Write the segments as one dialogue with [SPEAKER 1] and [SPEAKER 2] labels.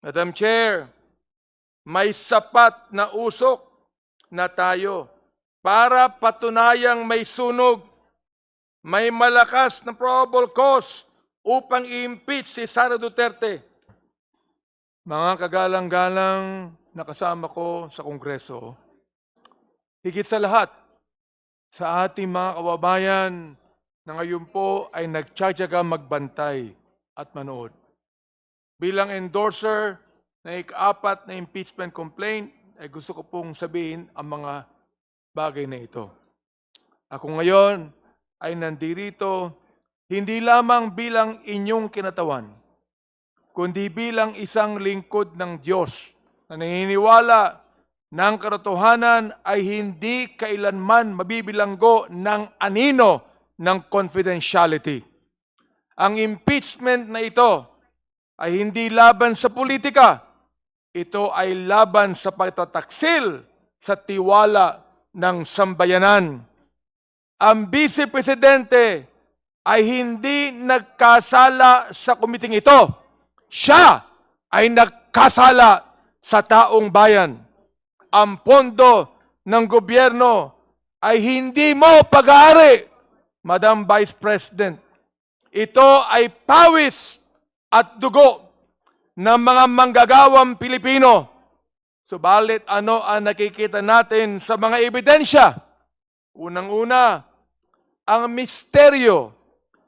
[SPEAKER 1] Madam Chair, may sapat na usok na tayo para patunayang may sunog, may malakas na probable cause upang i-impeach si Sara Duterte. Mga kagalang-galang na kasama ko sa Kongreso, higit sa lahat, sa ating mga kababayan na ngayon po ay nagtsatsaga magbantay at manood. Bilang endorser na ika-4 na impeachment complaint, ay gusto ko pong sabihin ang mga bagay na ito. Ako ngayon ay nandirito hindi lamang bilang inyong kinatawan, kundi bilang isang lingkod ng Diyos na naniniwala ng katotohanan ay hindi kailanman mabibilanggo ng anino ng confidentiality. Ang impeachment na ito ay hindi laban sa politika. Ito ay laban sa pagtataksil sa tiwala ng sambayanan. Ang Vice Presidente ay hindi nagkasala sa komiting ito. Siya ay nagkasala sa taong bayan. Ang pondo ng gobyerno ay hindi mo pag-aari, Madam Vice President. Ito ay pawis at dugo ng mga manggagawang Pilipino. Subalit ano ang nakikita natin sa mga ebidensya? Unang-una, ang misteryo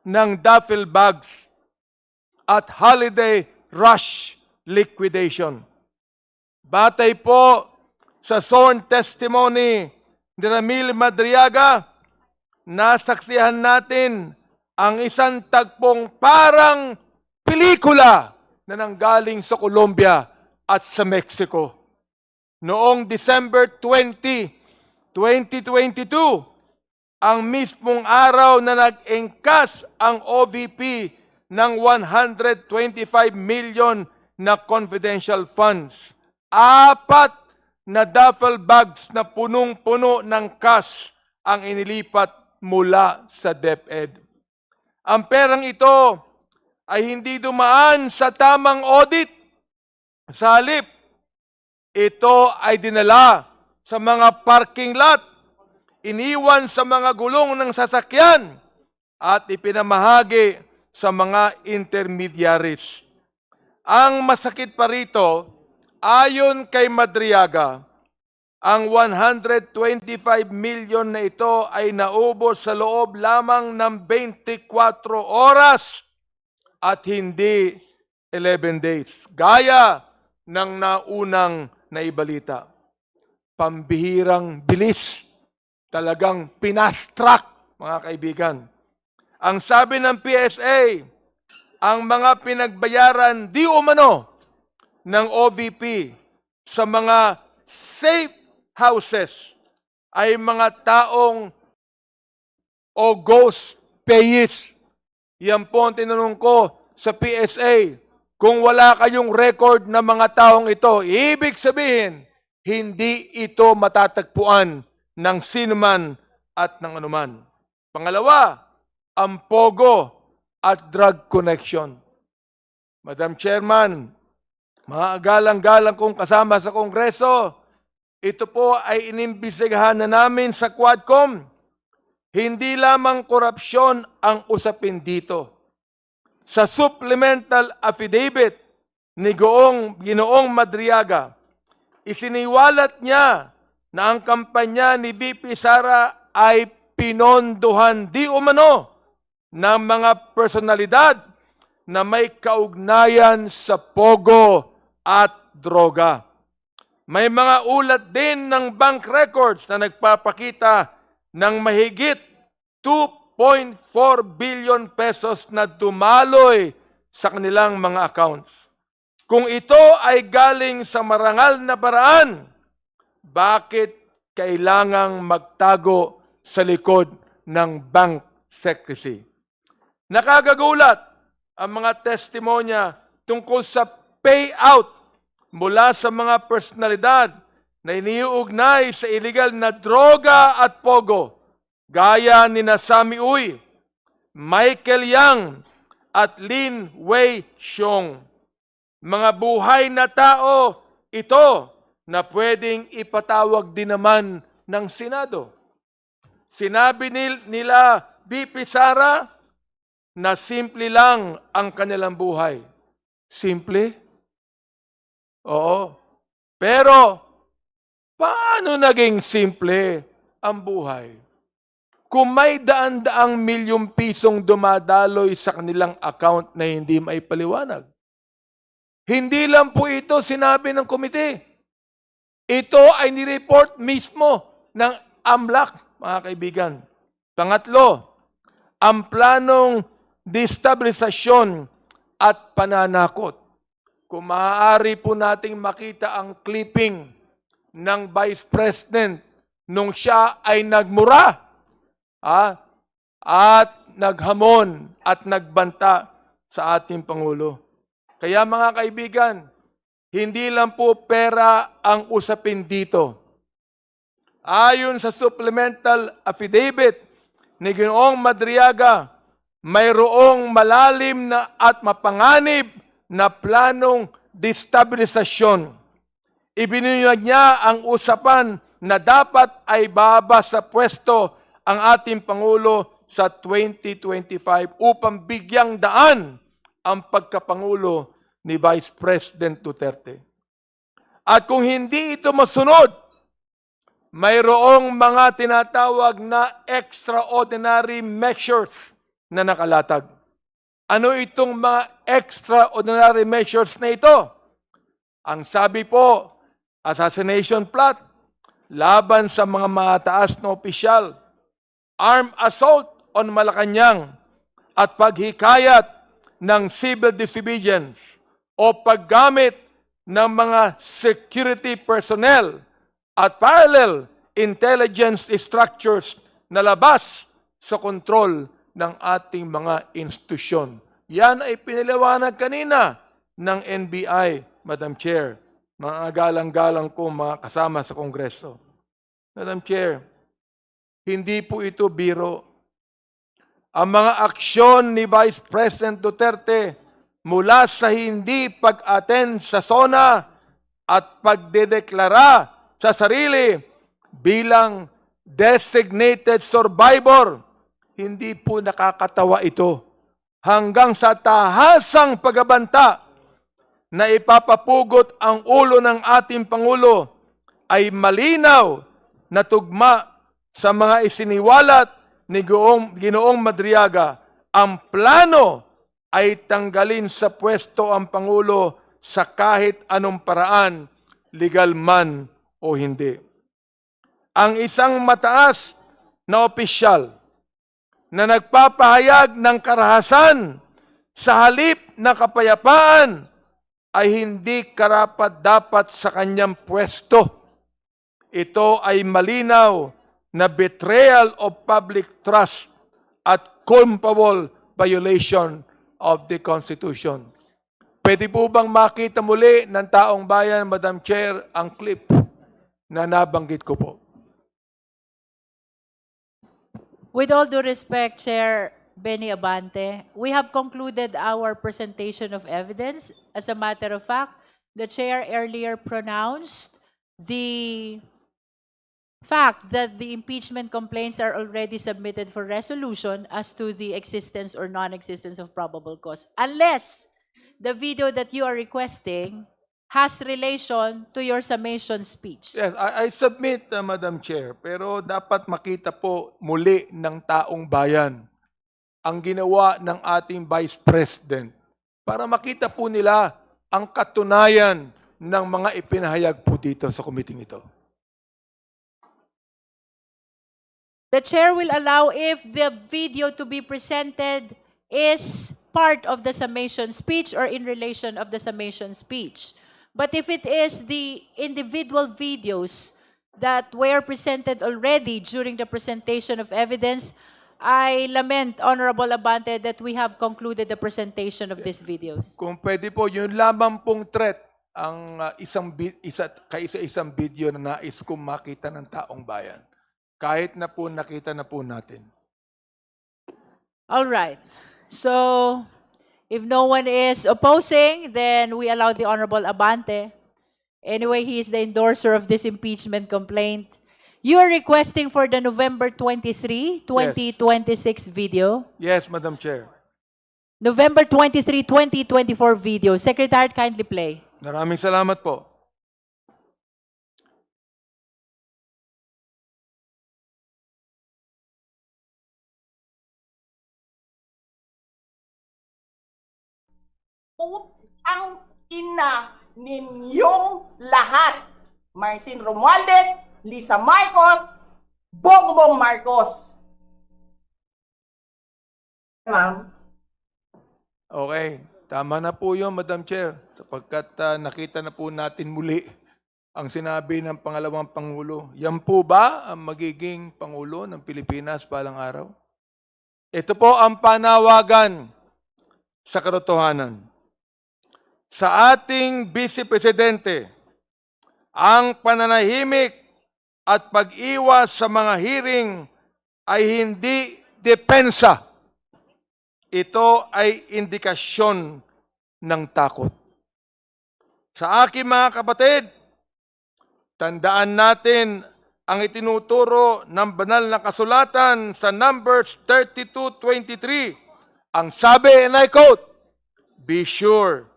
[SPEAKER 1] ng duffel bags at holiday rush liquidation. Batay po sa sworn testimony ni Ramil Madriaga, nasaksihan natin ang isang tagpong parang pelikula na nanggaling sa Colombia at sa Mexico. Noong December 20, 2022, ang mismong araw na nag-engkas ang OVP ng 125 million na confidential funds. 4 na duffel bags na punong-puno ng cash ang inilipat mula sa DepEd. Ang perang ito ay hindi dumaan sa tamang audit. Sa halip, ito ay dinala sa mga parking lot, iniwan sa mga gulong ng sasakyan, at ipinamahagi sa mga intermediaries. Ang masakit pa rito, ayon kay Madriaga, ang 125 million na ito ay naubos sa loob lamang ng 24 oras at hindi 11 days. Gaya ng naunang naibalita. Pambihirang bilis. Talagang pinastrak, mga kaibigan. Ang sabi ng PSA, ang mga pinagbayaran di umano ng OVP sa mga safe houses ay mga taong o ghost payees. Yan po ang tinanong ko sa PSA. Kung wala kayong record ng mga taong ito, ibig sabihin, hindi ito matatagpuan ng sinuman at ng anuman. Pangalawa, ang pogo at drug connection. Madam Chairman, mga agalang-galang kong kasama sa Kongreso, ito po ay inimbestigahan na namin sa Quadcom. Hindi lamang korupsyon ang usapin dito. Sa supplemental affidavit ni Ginoong Madriaga, isiniwalat niya na ang kampanya ni VP Sara ay pinondohan di umano ng mga personalidad na may kaugnayan sa pogo at droga. May mga ulat din ng bank records na nagpapakita ng mahigit 2.4 billion pesos na dumaloy sa kanilang mga accounts. Kung ito ay galing sa marangal na paraan, bakit kailangang magtago sa likod ng bank secrecy? Nakagagulat ang mga testimonya tungkol sa payout mula sa mga personalidad na iniuugnay sa illegal na droga at pogo, gaya ni Sami Uy, Michael Yang at Lin Wei Xiong. mga buhay na tao ito na pwedeng ipatawag din naman ng Senado. Sinabi nila VP Sara na simple lang ang kanilang buhay. Simple? Oo. Pero, paano naging simple ang buhay? Kung may daan-daang milyong pisong dumadaloy sa kanilang account na hindi maipaliwanag. Hindi lang po ito sinabi ng komite. Ito ay nireport mismo ng AMLAC, mga kaibigan. Pangatlo, ang planong destabilisasyon at pananakot. Kung maaari po nating makita ang clipping ng Vice President nung siya ay nagmura at naghamon at nagbanta sa ating Pangulo. Kaya mga kaibigan, hindi lang po pera ang usapin dito. Ayon sa supplemental affidavit ni Ginoong Madriaga, mayroong malalim na at mapanganib na planong destabilisasyon. Ibinunyag niya ang usapan na dapat ay baba sa pwesto ang ating Pangulo sa 2025 upang bigyang daan ang pagkapangulo ni Vice President Duterte. At kung hindi ito masunod, mayroong mga tinatawag na extraordinary measures na nakalatag. Ano itong mga extraordinary measures na ito? Ang sabi po, assassination plot, laban sa mga mataas na opisyal, armed assault on Malacanang, at paghikayat ng civil disobedience o paggamit ng mga security personnel at parallel intelligence structures na labas sa kontrol ng ating mga institusyon. Yan ay pinaliwanag kanina ng NBI, Madam Chair, mga galang-galang ko, mga kasama sa Kongreso. Madam Chair, hindi po ito biro. Ang mga aksyon ni Vice President Duterte mula sa hindi pag-attend sa SONA at pagdedeklara sa sarili bilang designated survivor, hindi po nakakatawa ito. Hanggang sa tahasang pagbabanta na ipapapugot ang ulo ng ating Pangulo ay malinaw na tugma sa mga isiniwalat ni Ginoong Madriaga. Ang plano ay tanggalin sa pwesto ang Pangulo sa kahit anong paraan, legal man o hindi. Ang isang mataas na opisyal na nagpapahayag ng karahasan sa halip na kapayapaan ay hindi karapat-dapat sa kanyang pwesto. Ito ay malinaw na betrayal of public trust at culpable violation of the Constitution. Pwede po bang makita muli ng taong bayan, Madam Chair, ang clip na nabanggit ko po?
[SPEAKER 2] With all due respect, Chair Benny Abante, we have concluded our presentation of evidence. As a matter of fact, the Chair earlier pronounced the fact that the impeachment complaints are already submitted for resolution as to the existence or non-existence of probable cause, unless the video that you are requesting has relation to your summation speech.
[SPEAKER 1] Yes, I submit, Madam Chair, pero dapat makita po muli ng taong bayan ang ginawa ng ating Vice President para makita po nila ang katunayan ng mga ipinahayag po dito sa committee ito.
[SPEAKER 2] The Chair will allow if the video to be presented is part of the summation speech or in relation of the summation speech. But if it is the individual videos that were presented already during the presentation of evidence, I lament, Honorable Abante, that we have concluded the presentation of these videos.
[SPEAKER 1] Kung pwede po, yun lamang pong threat ang kaisa-isang video na nais kong makita ng taong bayan. Kahit na po nakita na po natin.
[SPEAKER 2] All right. So, If no one is opposing, then we allow the Honorable Abante. Anyway, he is the endorser of this impeachment complaint. You are requesting for the November 23, 2026 video.
[SPEAKER 1] Yes, Madam Chair.
[SPEAKER 2] November 23, 2024 video. Secretary, kindly play.
[SPEAKER 1] Maraming salamat po.
[SPEAKER 3] Putang ina ninyong lahat. Martin Romualdez, Lisa Marcos, Bongbong Marcos. Ma'am,
[SPEAKER 1] Okay, tama na po yun, Madam Chair, sapagkat nakita na po natin muli ang sinabi ng pangalawang Pangulo. Yan po ba ang magiging Pangulo ng Pilipinas balang araw? Ito po ang panawagan sa katotohanan. Sa ating Vice Presidente, ang pananahimik at pag-iwas sa mga hearing ay hindi depensa. Ito ay indikasyon ng takot. Sa aking mga kapatid, tandaan natin ang itinuturo ng banal na kasulatan sa Numbers 32:23. Ang sabi, and I quote, "Be sure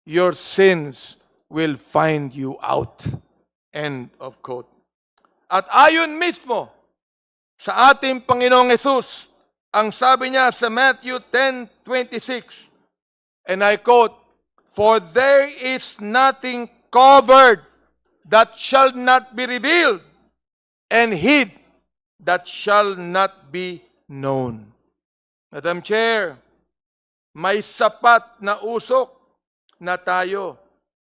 [SPEAKER 1] your sins will find you out." End of quote. At ayon mismo sa ating Panginoong Hesus, ang sabi niya sa Matthew 10:26, and I quote, "For there is nothing covered that shall not be revealed, and hid that shall not be known." Madam Chair, may sapat na usok na tayo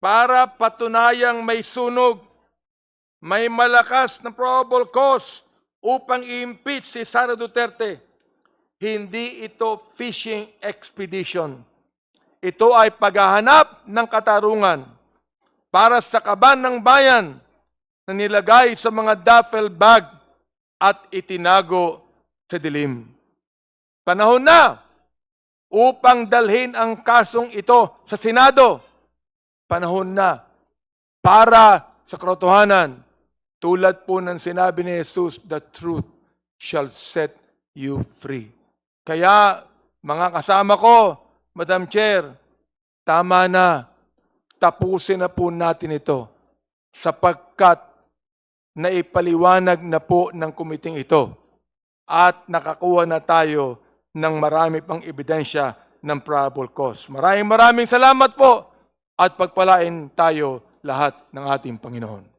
[SPEAKER 1] para patunayang may sunog, may malakas na probable cause upang i-impeach si Sara Duterte. Hindi ito fishing expedition. Ito ay paghahanap ng katarungan para sa kaban ng bayan na nilagay sa mga duffel bag at itinago sa dilim. Panahon na upang dalhin ang kasong ito sa Senado. Panahon na para sa katotohanan. Tulad po ng sinabi ni Jesus, the truth shall set you free. Kaya, mga kasama ko, Madam Chair, tama na. Tapusin na po natin ito sapagkat naipaliwanag na po ng kumiting ito at nakakuha na tayo ng marami pang ebidensya ng probable cause. Maraming salamat po at pagpalain tayo lahat ng ating Panginoon.